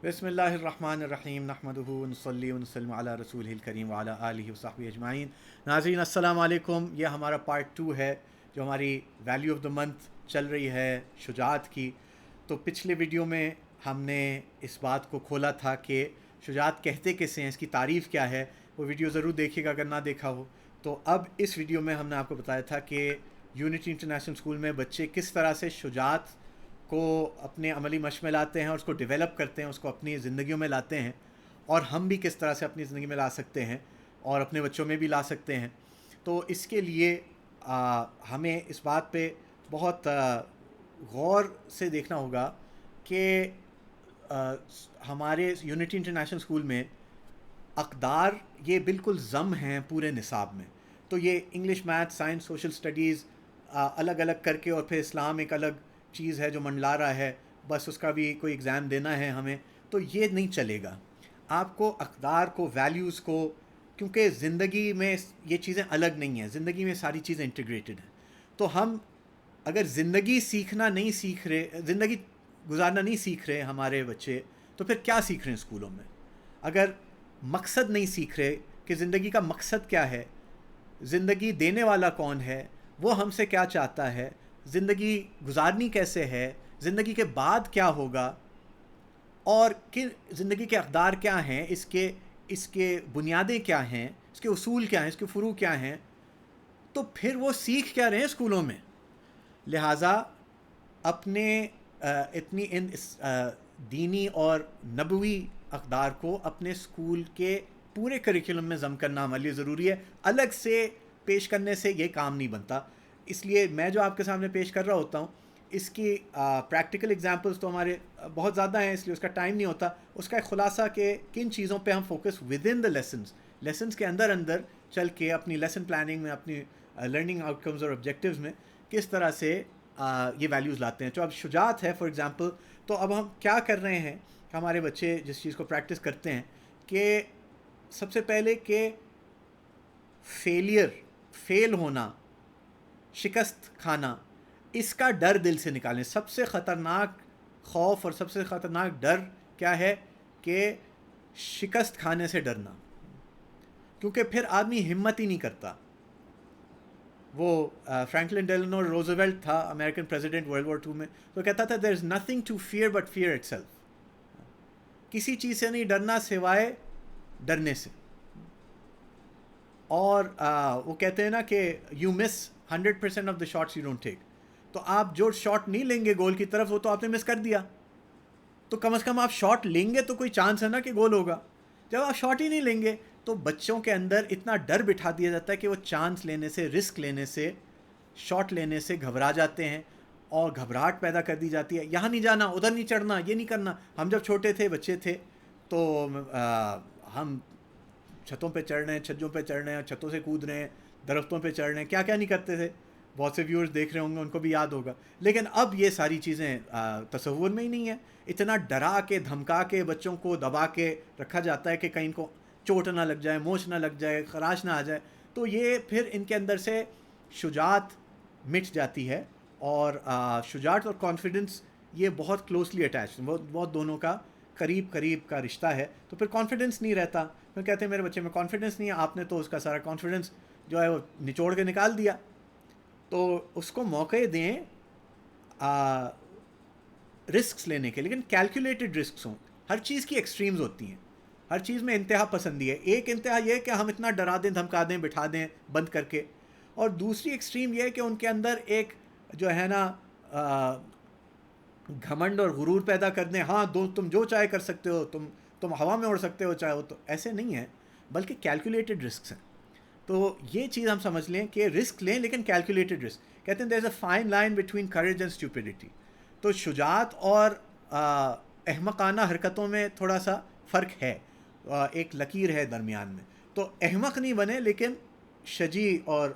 بسم اللہ الرحمن الرحیم نحمدہ ونصلی ونسلم علی رسولہ الکریم وعلی آلہ وصحبہ اجمعین۔ ناظرین السلام علیکم، یہ ہمارا پارٹ 2 ہے جو ہماری ویلیو آف دا منتھ چل رہی ہے شجاعت کی۔ تو پچھلے ویڈیو میں ہم نے اس بات کو کھولا تھا کہ شجاعت کہتے کسے ہیں، اس کی تعریف کیا ہے۔ وہ ویڈیو ضرور دیکھیے گا اگر نہ دیکھا ہو۔ تو اب اس ویڈیو میں ہم نے آپ کو بتایا تھا کہ یونٹی انٹرنیشنل اسکول میں بچے کس طرح سے شجاعت کو اپنے عملی مشق میں لاتے ہیں اور اس کو ڈیولپ کرتے ہیں، اس کو اپنی زندگیوں میں لاتے ہیں، اور ہم بھی کس طرح سے اپنی زندگی میں لا سکتے ہیں اور اپنے بچوں میں بھی لا سکتے ہیں۔ تو اس کے لیے ہمیں اس بات پہ بہت غور سے دیکھنا ہوگا کہ ہمارے یونٹی انٹرنیشنل اسکول میں اقدار یہ بالکل ضم ہیں پورے نصاب میں۔ تو یہ English, math, science, social studies الگ الگ کر کے، اور پھر اسلام ایک الگ چیز ہے جو منڈلا رہا ہے، بس اس کا بھی کوئی ایگزام دینا ہے ہمیں، تو یہ نہیں چلے گا۔ آپ کو اقدار کو، ویلیوز کو، کیونکہ زندگی میں یہ چیزیں الگ نہیں ہیں، زندگی میں ساری چیزیں انٹیگریٹڈ ہیں۔ تو ہم اگر زندگی سیکھنا نہیں سیکھ رہے، زندگی گزارنا نہیں سیکھ رہے ہمارے بچے، تو پھر کیا سیکھ رہے ہیں اسکولوں میں؟ اگر مقصد نہیں سیکھ رہے کہ زندگی کا مقصد کیا ہے، زندگی دینے والا کون ہے، وہ ہم سے کیا چاہتا ہے، زندگی گزارنی کیسے ہے، زندگی کے بعد کیا ہوگا، اور زندگی کے اقدار کیا ہیں، اس کے بنیادیں کیا ہیں، اس کے اصول کیا ہیں، اس کے فروع کیا ہیں، تو پھر وہ سیکھ کیا رہے ہیں اسکولوں میں؟ لہٰذا اپنے اتنی ان دینی اور نبوی اقدار کو اپنے اسکول کے پورے کریکولم میں ضم کرنا ہمارے لیے ضروری ہے۔ الگ سے پیش کرنے سے یہ کام نہیں بنتا۔ اس لیے میں جو آپ کے سامنے پیش کر رہا ہوتا ہوں، اس کی پریکٹیکل ایگزامپلس تو ہمارے بہت زیادہ ہیں، اس لیے اس کا ٹائم نہیں ہوتا۔ اس کا ایک خلاصہ کہ کن چیزوں پہ ہم focus with in the lessons کے اندر چل کے اپنی لیسن پلاننگ میں، اپنی لرننگ آؤٹ کمز اور آبجیکٹیوز میں کس طرح سے یہ ویلیوز لاتے ہیں۔ تو اب شجاعت ہے فار ایگزامپل، تو اب ہم کیا کر رہے ہیں کہ ہمارے بچے جس چیز کو پریکٹس کرتے ہیں کہ سب سے پہلے کہ فیل ہونا، شکست کھانا، اس کا ڈر دل سے نکالیں۔ سب سے خطرناک خوف اور سب سے خطرناک ڈر کیا ہے؟ کہ شکست کھانے سے ڈرنا، کیونکہ پھر آدمی ہمت ہی نہیں کرتا۔ وہ فرینکلن ڈیلانو روزویلٹ تھا، امریکن پریزیڈنٹ ورلڈ وار 2 میں، تو کہتا تھا there is nothing to fear but fear itself. کسی چیز سے نہیں ڈرنا سوائے ڈرنے سے۔ اور وہ کہتے ہیں نا کہ you miss 100% of the shots you don't take. تو آپ جو شاٹ نہیں لیں گے گول کی طرف، وہ تو آپ نے مس کر دیا۔ تو کم از کم آپ شاٹ لیں گے تو کوئی چانس ہے نا کہ گول ہوگا۔ جب آپ شاٹ ہی نہیں لیں گے تو بچوں کے اندر اتنا ڈر بٹھا دیا جاتا ہے کہ وہ چانس لینے سے، رسک لینے سے، شاٹ لینے سے گھبرا جاتے ہیں، اور گھبراہٹ پیدا کر دی جاتی ہے۔ یہاں نہیں جانا، ادھر نہیں چڑھنا، یہ نہیں کرنا۔ ہم جب چھوٹے تھے، بچے تھے، تو ہم چھتوں پہ چڑھ رہے ہیں، چھجوں پہ چڑھ رہے ہیں، چھتوں سے کود رہے ہیں، درختوں پہ چڑھ رہے ہیں، کیا کیا نہیں کرتے تھے۔ بہت سے ویورز دیکھ رہے ہوں گے، ان کو بھی یاد ہوگا۔ لیکن اب یہ ساری چیزیں تصور میں ہی نہیں ہیں۔ اتنا ڈرا کے، دھمکا کے، بچوں کو دبا کے رکھا جاتا ہے کہ کہیں ان کو چوٹ نہ لگ جائے، موچ نہ لگ جائے، خراش نہ آ جائے۔ تو یہ پھر ان کے اندر سے شجاعت مٹ جاتی ہے، اور شجاعت اور کانفیڈنس یہ بہت کلوزلی اٹیچ ہیں، بہت دونوں کا قریب کا رشتہ ہے۔ تو پھر کانفیڈنس نہیں رہتا، پھر کہتے ہیں میرے بچے میں کانفیڈنس نہیں ہے، آپ نے تو اس کا سارا کانفیڈنس جو ہے وہ نچوڑ کے نکال دیا۔ تو اس کو موقع دیں رسکس لینے کے، لیکن کیلکولیٹڈ رسکس ہوں۔ ہر چیز کی ایکسٹریمز ہوتی ہیں، ہر چیز میں انتہا پسندی ہے۔ ایک انتہا یہ کہ ہم اتنا ڈرا دیں، دھمکا دیں، بٹھا دیں بند کر کے، اور دوسری ایکسٹریم یہ ہے کہ ان کے اندر ایک جو ہے نا گھمنڈ اور غرور پیدا کر دیں۔ ہاں تم جو چاہے کر سکتے ہو، تم ہوا میں اڑ سکتے ہو چاہے ہو۔ تو ایسے نہیں ہے، بلکہ کیلکولیٹڈ رسکس ہیں۔ تو یہ چیز ہم سمجھ لیں کہ رسک لیں لیکن کیلکولیٹڈ رسک۔ کہتے ہیں there is a fine line between courage and stupidity. تو شجاعت اور احمقانہ حرکتوں میں تھوڑا سا فرق ہے، ایک لکیر ہے درمیان میں۔ تو احمق نہیں بنے، لیکن شجیع اور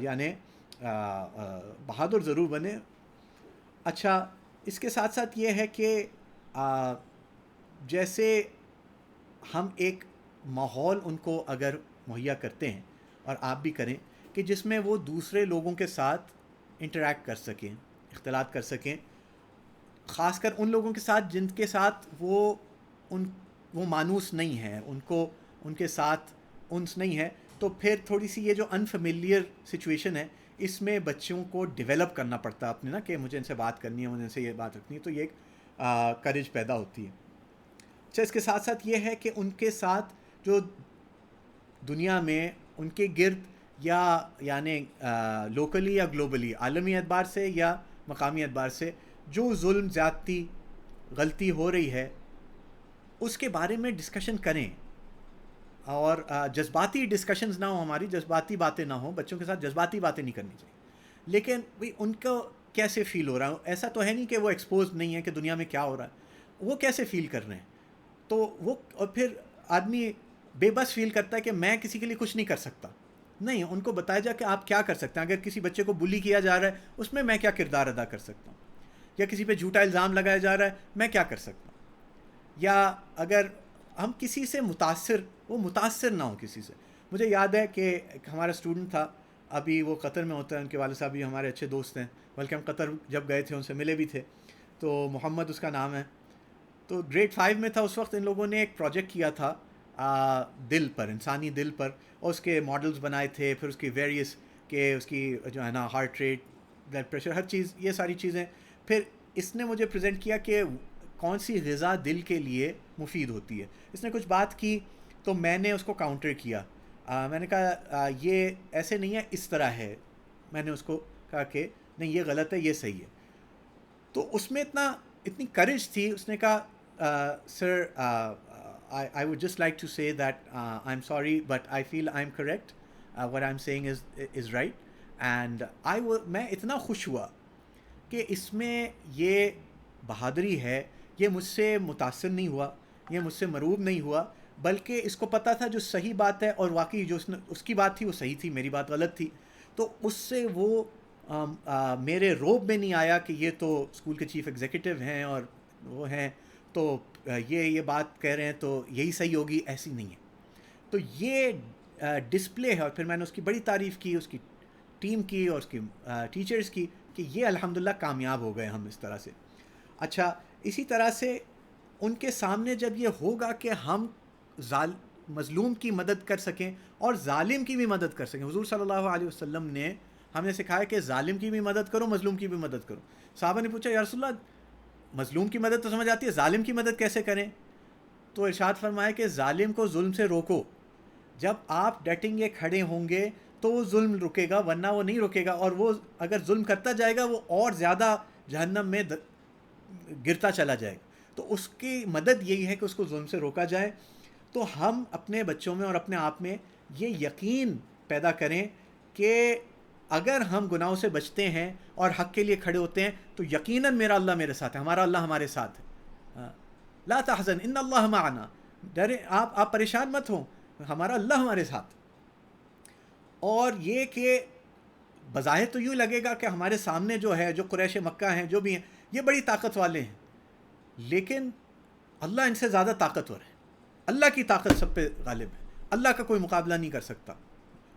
یعنی بہادر ضرور بنے۔ اچھا، اس کے ساتھ ساتھ یہ ہے کہ جیسے ہم ایک ماحول ان کو اگر مہیا کرتے ہیں، اور آپ بھی کریں، کہ جس میں وہ دوسرے لوگوں کے ساتھ انٹریکٹ کر سکیں، اختلاط کر سکیں، خاص کر ان لوگوں کے ساتھ جن کے ساتھ وہ مانوس نہیں ہے، ان کے ساتھ انس نہیں ہے، تو پھر تھوڑی سی یہ جو انفیملیئر سچویشن ہے اس میں بچوں کو ڈیولپ کرنا پڑتا ہے اپنے نا، کہ مجھے ان سے بات کرنی ہے، مجھے ان سے یہ بات رکھنی ہے، تو یہ ایک کریج پیدا ہوتی ہے. اچھا، اس کے ساتھ ساتھ یہ ہے کہ ان کے ساتھ جو دنیا میں ان کے گرد یعنی لوکلی یا گلوبلی، عالمی اعتبار سے یا مقامی اعتبار سے جو ظلم، زیادتی، غلطی ہو رہی ہے اس کے بارے میں ڈسکشن کریں. اور جذباتی ڈسکشنز نہ ہوں، ہماری جذباتی باتیں نہ ہوں، بچوں کے ساتھ جذباتی باتیں نہیں کرنی چاہیے. لیکن بھئی ان کو کیسے فیل ہو رہا ہے، ایسا تو ہے نہیں کہ وہ ایکسپوز نہیں ہے کہ دنیا میں کیا ہو رہا ہے، وہ کیسے فیل کر رہے ہیں. تو وہ اور پھر آدمی بے بس فیل کرتا ہے کہ میں کسی کے لیے کچھ نہیں کر سکتا. نہیں، ان کو بتایا جا کہ آپ کیا کر سکتے ہیں. اگر کسی بچے کو بلی کیا جا رہا ہے اس میں کیا کردار ادا کر سکتا ہوں، یا کسی پہ جھوٹا الزام لگایا جا رہا ہے میں کیا کر سکتا ہوں. یا اگر ہم کسی سے متاثر نہ ہوں کسی سے. مجھے یاد ہے کہ ایک ہمارا اسٹوڈنٹ تھا، ابھی وہ قطر میں ہوتا ہے، ان کے والد صاحب بھی ہمارے اچھے دوست ہیں، بلکہ ہم قطر جب گئے تھے ان سے ملے بھی تھے. تو محمد اس کا نام ہے. تو گریڈ 5 میں تھا اس وقت. ان لوگوں نے ایک پروجیکٹ کیا تھا دل پر، انسانی دل پر، اور اس کے ماڈلز بنائے تھے، پھر اس کی ویریس کہ اس کی جو ہے نا ہارٹ ریٹ، بلڈ پریشر، ہر چیز، یہ ساری چیزیں. پھر اس نے مجھے پریزنٹ کیا کہ کون سی غذا دل کے لیے مفید ہوتی ہے. اس نے کچھ بات کی تو میں نے اس کو کاؤنٹر کیا. میں نے کہا یہ ایسے نہیں ہے، اس طرح ہے. میں نے اس کو کہا کہ نہیں یہ غلط ہے، یہ صحیح ہے. تو اس میں اتنی کریج تھی. اس نے کہا سر I would just like to say that I'm sorry but I feel I'm correct, what I'm saying is right. And میں اتنا خوش ہوا کہ اس میں یہ بہادری ہے. یہ مجھ سے متاثر نہیں ہوا، یہ مجھ سے مروب نہیں ہوا، بلکہ اس کو پتہ تھا جو صحیح بات ہے، اور واقعی جو اس کی بات تھی وہ صحیح تھی، میری بات غلط تھی. تو اس سے وہ میرے روب میں نہیں آیا کہ یہ تو اسکول کے چیف ایگزیکٹو ہیں اور وہ ہیں تو یہ بات کہہ رہے ہیں تو یہی صحیح ہوگی، ایسی نہیں ہے. تو یہ ڈسپلے ہے. اور پھر میں نے اس کی بڑی تعریف کی، اس کی ٹیم کی اور اس کی ٹیچرز کی، کہ یہ الحمدللہ کامیاب ہو گئے ہم اس طرح سے. اچھا، اسی طرح سے ان کے سامنے جب یہ ہوگا کہ ہم مظلوم کی مدد کر سکیں اور ظالم کی بھی مدد کر سکیں. حضور صلی اللہ علیہ وسلم نے ہمیں سکھایا کہ ظالم کی بھی مدد کرو، مظلوم کی بھی مدد کرو. صحابہ نے پوچھا یا رسول اللہ مظلوم کی مدد تو سمجھ آتی ہے، ظالم کی مدد کیسے کریں؟ تو ارشاد فرمایا کہ ظالم کو ظلم سے روکو. جب آپ ڈٹیں گے، کھڑے ہوں گے تو وہ ظلم رکے گا، ورنہ وہ نہیں رکے گا. اور وہ اگر ظلم کرتا جائے گا وہ اور زیادہ جہنم میں گرتا چلا جائے گا. تو اس کی مدد یہی ہے کہ اس کو ظلم سے روکا جائے. تو ہم اپنے بچوں میں اور اپنے آپ میں یہ یقین پیدا کریں کہ اگر ہم گناہوں سے بچتے ہیں اور حق کے لیے کھڑے ہوتے ہیں تو یقیناً میرا اللہ میرے ساتھ ہے، ہمارا اللہ ہمارے ساتھ ہے. لا تحزن ان اللہ معنا، ڈرے آپ پریشان مت ہوں، ہمارا اللہ ہمارے ساتھ. اور یہ کہ بظاہر تو یوں لگے گا کہ ہمارے سامنے جو ہے، جو قریش مکہ ہیں، جو بھی ہیں، یہ بڑی طاقت والے ہیں، لیکن اللہ ان سے زیادہ طاقتور ہے. اللہ کی طاقت سب پہ غالب ہے، اللہ کا کوئی مقابلہ نہیں کر سکتا.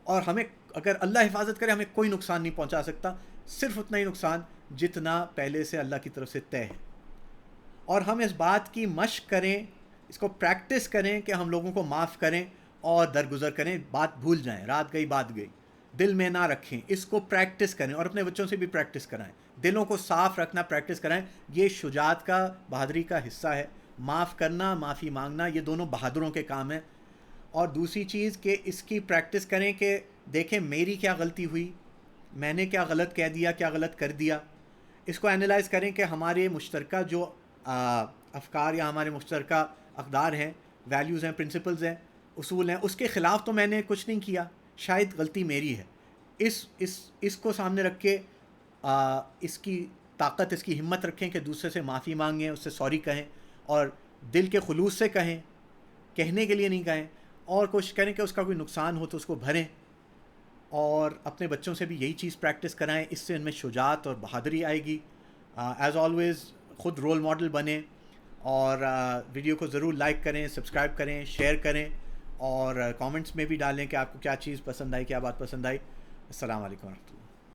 اور ہمیں اگر اللہ حفاظت کرے ہمیں کوئی نقصان نہیں پہنچا سکتا، صرف اتنا ہی نقصان جتنا پہلے سے اللہ کی طرف سے طے ہے. اور ہم اس بات کی مشق کریں، اس کو پریکٹس کریں کہ ہم لوگوں کو معاف کریں اور درگزر کریں. بات بھول جائیں، رات گئی بات گئی، دل میں نہ رکھیں. اس کو پریکٹس کریں اور اپنے بچوں سے بھی پریکٹس کرائیں. دلوں کو صاف رکھنا پریکٹس کرائیں. یہ شجاعت کا، بہادری کا حصہ ہے. معاف کرنا، معافی مانگنا، یہ دونوں بہادروں کے کام ہیں. اور دوسری چیز کہ اس کی پریکٹس کریں کہ دیکھیں میری کیا غلطی ہوئی، میں نے کیا غلط کہہ دیا، کیا غلط کر دیا. اس کو انالائز کریں کہ ہمارے مشترکہ جو افکار یا ہمارے مشترکہ اقدار ہیں، ویلیوز ہیں، پرنسپلز ہیں، اصول ہیں، اس کے خلاف تو میں نے کچھ نہیں کیا، شاید غلطی میری ہے. اس کو سامنے رکھ کے اس کی طاقت، اس کی ہمت رکھیں کہ دوسرے سے معافی مانگیں، اس سے سوری کہیں، اور دل کے خلوص سے کہیں، کہنے کے لیے نہیں کہیں. اور کوشش کریں کہ اس کا کوئی نقصان ہو تو اس کو بھریں. اور اپنے بچوں سے بھی یہی چیز پریکٹس کرائیں. اس سے ان میں شجاعت اور بہادری آئے گی. ایز آلویز خود رول ماڈل بنیں. اور ویڈیو کو ضرور لائک کریں، سبسکرائب کریں، شیئر کریں، اور کامنٹس میں بھی ڈالیں کہ آپ کو کیا چیز پسند آئی، کیا بات پسند آئی. السلام علیکم ورحمۃ اللہ.